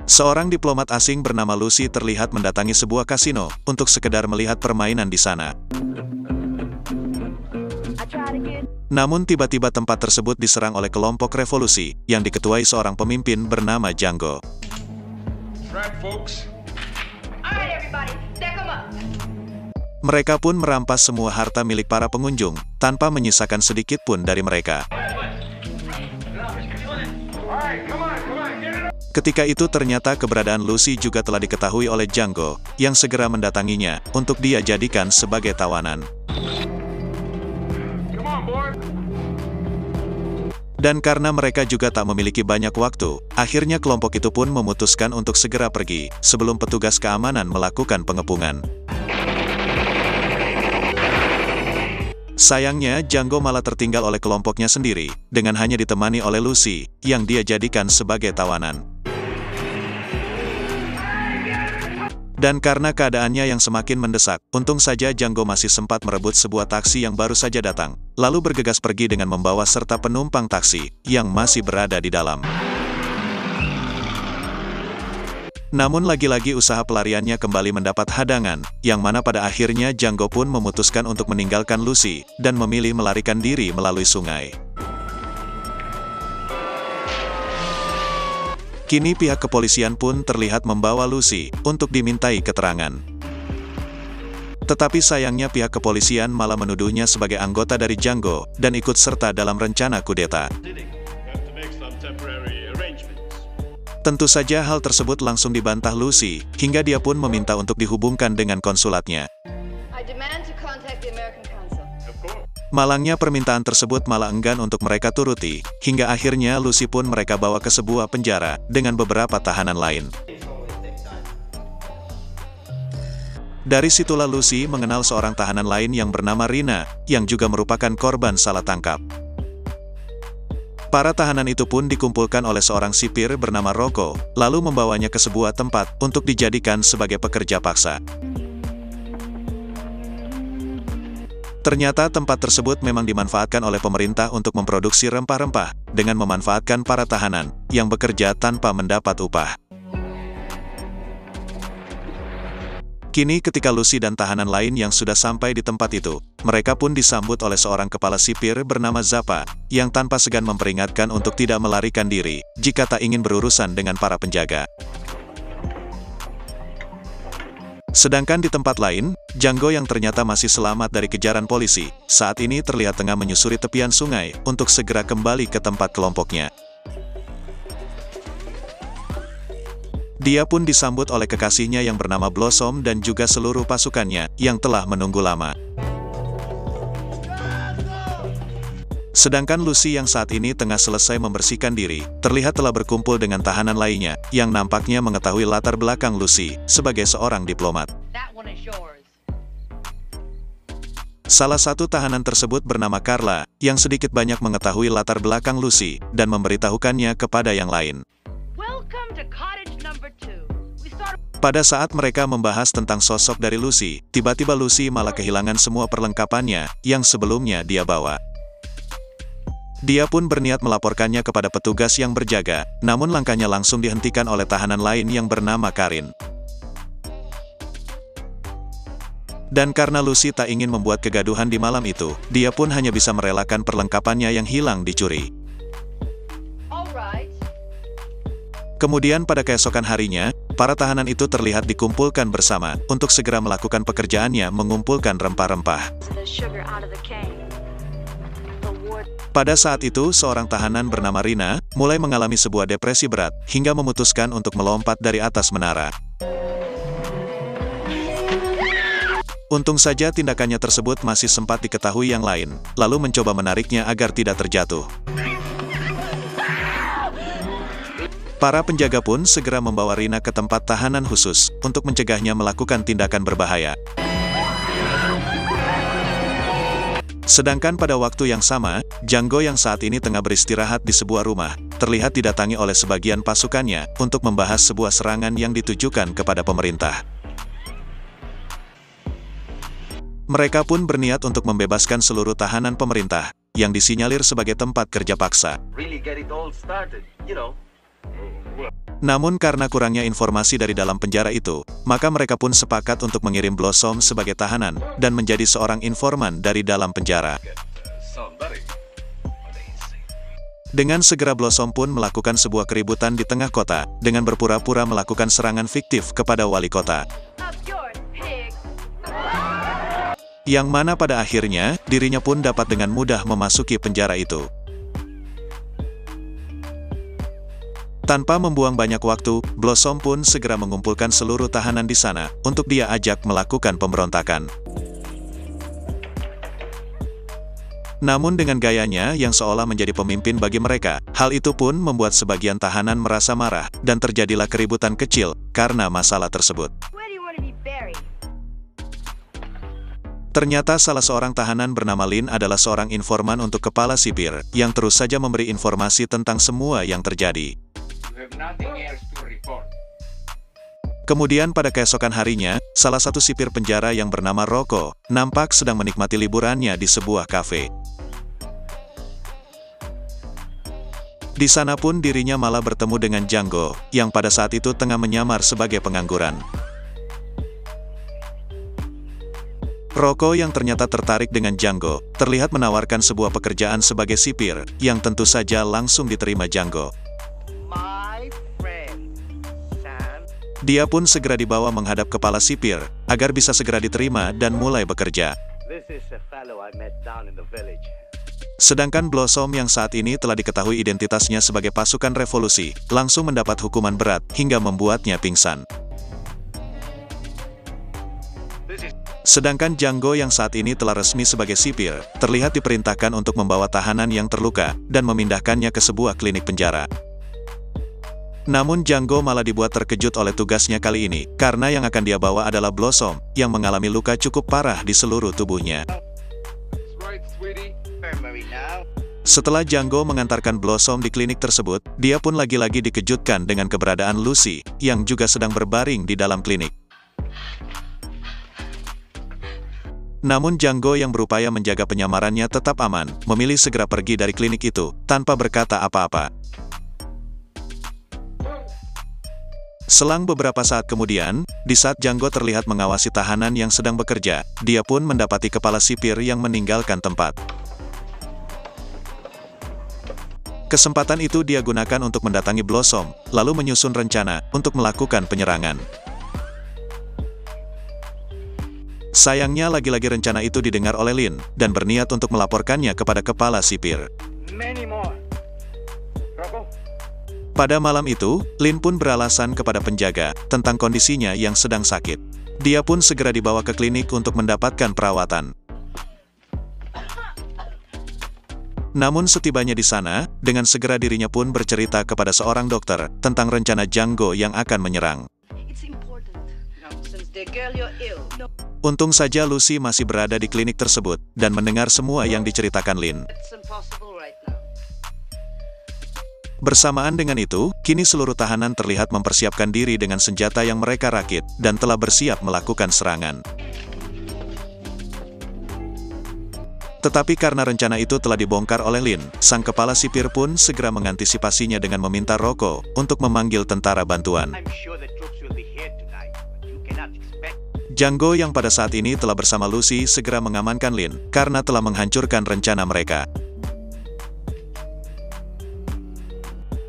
Seorang diplomat asing bernama Lucy terlihat mendatangi sebuah kasino untuk sekedar melihat permainan di sana. Namun tiba-tiba tempat tersebut diserang oleh kelompok revolusi yang diketuai seorang pemimpin bernama Django. Mereka pun merampas semua harta milik para pengunjung, tanpa menyisakan sedikit pun dari mereka. Ketika itu ternyata keberadaan Lucy juga telah diketahui oleh Django, yang segera mendatanginya, untuk dia jadikan sebagai tawanan. Dan karena mereka juga tak memiliki banyak waktu, akhirnya kelompok itu pun memutuskan untuk segera pergi, sebelum petugas keamanan melakukan pengepungan. Sayangnya, Django malah tertinggal oleh kelompoknya sendiri, dengan hanya ditemani oleh Lucy, yang dia jadikan sebagai tawanan. Dan karena keadaannya yang semakin mendesak, untung saja Django masih sempat merebut sebuah taksi yang baru saja datang, lalu bergegas pergi dengan membawa serta penumpang taksi, yang masih berada di dalam. Namun lagi-lagi usaha pelariannya kembali mendapat hadangan, yang mana pada akhirnya Django pun memutuskan untuk meninggalkan Lucy, dan memilih melarikan diri melalui sungai. Kini pihak kepolisian pun terlihat membawa Lucy untuk dimintai keterangan. Tetapi sayangnya pihak kepolisian malah menuduhnya sebagai anggota dari Django dan ikut serta dalam rencana kudeta. Tentu saja hal tersebut langsung dibantah Lucy, hingga dia pun meminta untuk dihubungkan dengan konsulatnya. Malangnya permintaan tersebut malah enggan untuk mereka turuti, hingga akhirnya Lucy pun mereka bawa ke sebuah penjara, dengan beberapa tahanan lain. Dari situlah Lucy mengenal seorang tahanan lain yang bernama Rina, yang juga merupakan korban salah tangkap. Para tahanan itu pun dikumpulkan oleh seorang sipir bernama Rocco, lalu membawanya ke sebuah tempat untuk dijadikan sebagai pekerja paksa. Ternyata tempat tersebut memang dimanfaatkan oleh pemerintah untuk memproduksi rempah-rempah, dengan memanfaatkan para tahanan, yang bekerja tanpa mendapat upah. Kini ketika Lucy dan tahanan lain yang sudah sampai di tempat itu, mereka pun disambut oleh seorang kepala sipir bernama Zappa, yang tanpa segan memperingatkan untuk tidak melarikan diri, jika tak ingin berurusan dengan para penjaga. Sedangkan di tempat lain, Django yang ternyata masih selamat dari kejaran polisi, saat ini terlihat tengah menyusuri tepian sungai, untuk segera kembali ke tempat kelompoknya. Dia pun disambut oleh kekasihnya yang bernama Blossom dan juga seluruh pasukannya, yang telah menunggu lama. Sedangkan Lucy yang saat ini tengah selesai membersihkan diri, terlihat telah berkumpul dengan tahanan lainnya, yang nampaknya mengetahui latar belakang Lucy, sebagai seorang diplomat. Salah satu tahanan tersebut bernama Carla, yang sedikit banyak mengetahui latar belakang Lucy, dan memberitahukannya kepada yang lain. Pada saat mereka membahas tentang sosok dari Lucy, tiba-tiba Lucy malah kehilangan semua perlengkapannya, yang sebelumnya dia bawa. Dia pun berniat melaporkannya kepada petugas yang berjaga, namun langkahnya langsung dihentikan oleh tahanan lain yang bernama Karin. Dan karena Lucy tak ingin membuat kegaduhan di malam itu, dia pun hanya bisa merelakan perlengkapannya yang hilang dicuri. Kemudian pada keesokan harinya, para tahanan itu terlihat dikumpulkan bersama, untuk segera melakukan pekerjaannya mengumpulkan rempah-rempah. Pada saat itu, seorang tahanan bernama Rina, mulai mengalami sebuah depresi berat, hingga memutuskan untuk melompat dari atas menara. Untung saja tindakannya tersebut masih sempat diketahui yang lain, lalu mencoba menariknya agar tidak terjatuh. Para penjaga pun segera membawa Rina ke tempat tahanan khusus, untuk mencegahnya melakukan tindakan berbahaya. Sedangkan pada waktu yang sama, Django yang saat ini tengah beristirahat di sebuah rumah, terlihat didatangi oleh sebagian pasukannya, untuk membahas sebuah serangan yang ditujukan kepada pemerintah. Mereka pun berniat untuk membebaskan seluruh tahanan pemerintah, yang disinyalir sebagai tempat kerja paksa. Namun karena kurangnya informasi dari dalam penjara itu, maka mereka pun sepakat untuk mengirim Blossom sebagai tahanan, dan menjadi seorang informan dari dalam penjara. Dengan segera Blossom pun melakukan sebuah keributan di tengah kota, dengan berpura-pura melakukan serangan fiktif kepada wali kota. Yang mana pada akhirnya, dirinya pun dapat dengan mudah memasuki penjara itu. Tanpa membuang banyak waktu, Blossom pun segera mengumpulkan seluruh tahanan di sana, untuk dia ajak melakukan pemberontakan. Namun dengan gayanya yang seolah menjadi pemimpin bagi mereka, hal itu pun membuat sebagian tahanan merasa marah, dan terjadilah keributan kecil, karena masalah tersebut. Ternyata salah seorang tahanan bernama Lin adalah seorang informan untuk kepala sipir, yang terus saja memberi informasi tentang semua yang terjadi. Kemudian pada keesokan harinya, salah satu sipir penjara yang bernama Rocco, nampak sedang menikmati liburannya di sebuah kafe. Di sana pun dirinya malah bertemu dengan Django, yang pada saat itu tengah menyamar sebagai pengangguran. Rocco yang ternyata tertarik dengan Django, terlihat menawarkan sebuah pekerjaan sebagai sipir, yang tentu saja langsung diterima Django. Dia pun segera dibawa menghadap kepala sipir, agar bisa segera diterima dan mulai bekerja. Sedangkan Blossom yang saat ini telah diketahui identitasnya sebagai pasukan revolusi, langsung mendapat hukuman berat, hingga membuatnya pingsan. Sedangkan Django yang saat ini telah resmi sebagai sipir, terlihat diperintahkan untuk membawa tahanan yang terluka, dan memindahkannya ke sebuah klinik penjara. Namun Django malah dibuat terkejut oleh tugasnya kali ini, karena yang akan dia bawa adalah Blossom, yang mengalami luka cukup parah di seluruh tubuhnya. Setelah Django mengantarkan Blossom di klinik tersebut, dia pun lagi-lagi dikejutkan dengan keberadaan Lucy, yang juga sedang berbaring di dalam klinik. Namun Django yang berupaya menjaga penyamarannya tetap aman, memilih segera pergi dari klinik itu, tanpa berkata apa-apa. Selang beberapa saat kemudian, di saat Django terlihat mengawasi tahanan yang sedang bekerja, dia pun mendapati kepala sipir yang meninggalkan tempat. Kesempatan itu dia gunakan untuk mendatangi Blossom, lalu menyusun rencana untuk melakukan penyerangan. Sayangnya lagi-lagi rencana itu didengar oleh Lin, dan berniat untuk melaporkannya kepada kepala sipir. Pada malam itu, Lin pun beralasan kepada penjaga tentang kondisinya yang sedang sakit. Dia pun segera dibawa ke klinik untuk mendapatkan perawatan. Namun setibanya di sana, dengan segera dirinya pun bercerita kepada seorang dokter tentang rencana Django yang akan menyerang. Untung saja Lucy masih berada di klinik tersebut, dan mendengar semua yang diceritakan Lin. Bersamaan dengan itu, kini seluruh tahanan terlihat mempersiapkan diri dengan senjata yang mereka rakit, dan telah bersiap melakukan serangan. Tetapi karena rencana itu telah dibongkar oleh Lin, sang kepala sipir pun segera mengantisipasinya dengan meminta Rocco untuk memanggil tentara bantuan. Django yang pada saat ini telah bersama Lucy segera mengamankan Lin, karena telah menghancurkan rencana mereka.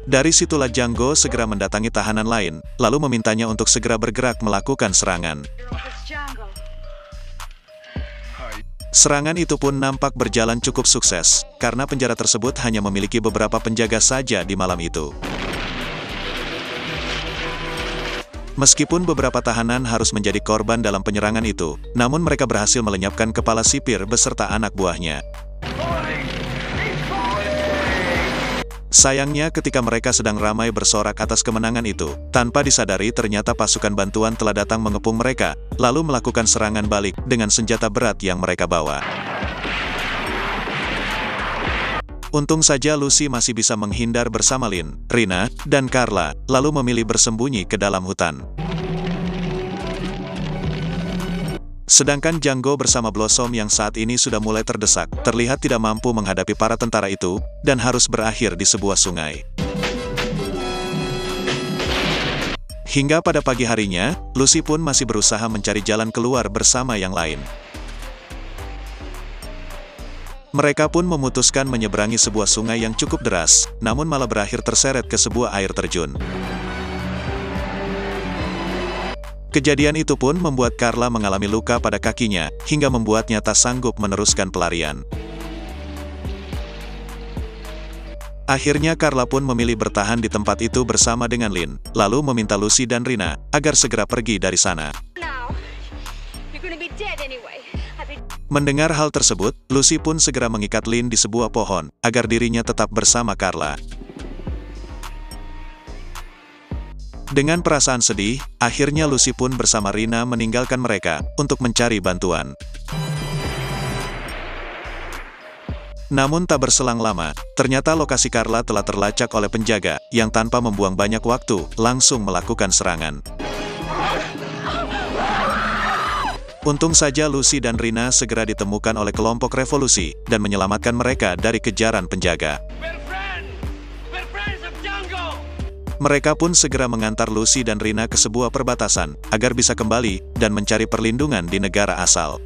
Dari situlah Django segera mendatangi tahanan lain, lalu memintanya untuk segera bergerak melakukan serangan. Serangan itu pun nampak berjalan cukup sukses, karena penjara tersebut hanya memiliki beberapa penjaga saja di malam itu. Meskipun beberapa tahanan harus menjadi korban dalam penyerangan itu, namun mereka berhasil melenyapkan kepala sipir beserta anak buahnya. Sayangnya ketika mereka sedang ramai bersorak atas kemenangan itu, tanpa disadari ternyata pasukan bantuan telah datang mengepung mereka, lalu melakukan serangan balik dengan senjata berat yang mereka bawa. Untung saja Lucy masih bisa menghindar bersama Lin, Rina, dan Carla, lalu memilih bersembunyi ke dalam hutan. Sedangkan Django bersama Blossom yang saat ini sudah mulai terdesak, terlihat tidak mampu menghadapi para tentara itu, dan harus berakhir di sebuah sungai. Hingga pada pagi harinya, Lucy pun masih berusaha mencari jalan keluar bersama yang lain. Mereka pun memutuskan menyeberangi sebuah sungai yang cukup deras, namun malah berakhir terseret ke sebuah air terjun. Kejadian itu pun membuat Carla mengalami luka pada kakinya, hingga membuatnya tak sanggup meneruskan pelarian. Akhirnya Carla pun memilih bertahan di tempat itu bersama dengan Lynn, lalu meminta Lucy dan Rina agar segera pergi dari sana. Mendengar hal tersebut, Lucy pun segera mengikat Lynn di sebuah pohon, agar dirinya tetap bersama Carla. Dengan perasaan sedih, akhirnya Lucy pun bersama Rina meninggalkan mereka, untuk mencari bantuan. Namun tak berselang lama, ternyata lokasi Carla telah terlacak oleh penjaga, yang tanpa membuang banyak waktu, langsung melakukan serangan. Untung saja Lucy dan Rina segera ditemukan oleh kelompok revolusi, dan menyelamatkan mereka dari kejaran penjaga. Mereka pun segera mengantar Lucy dan Rina ke sebuah perbatasan, agar bisa kembali, dan mencari perlindungan di negara asal.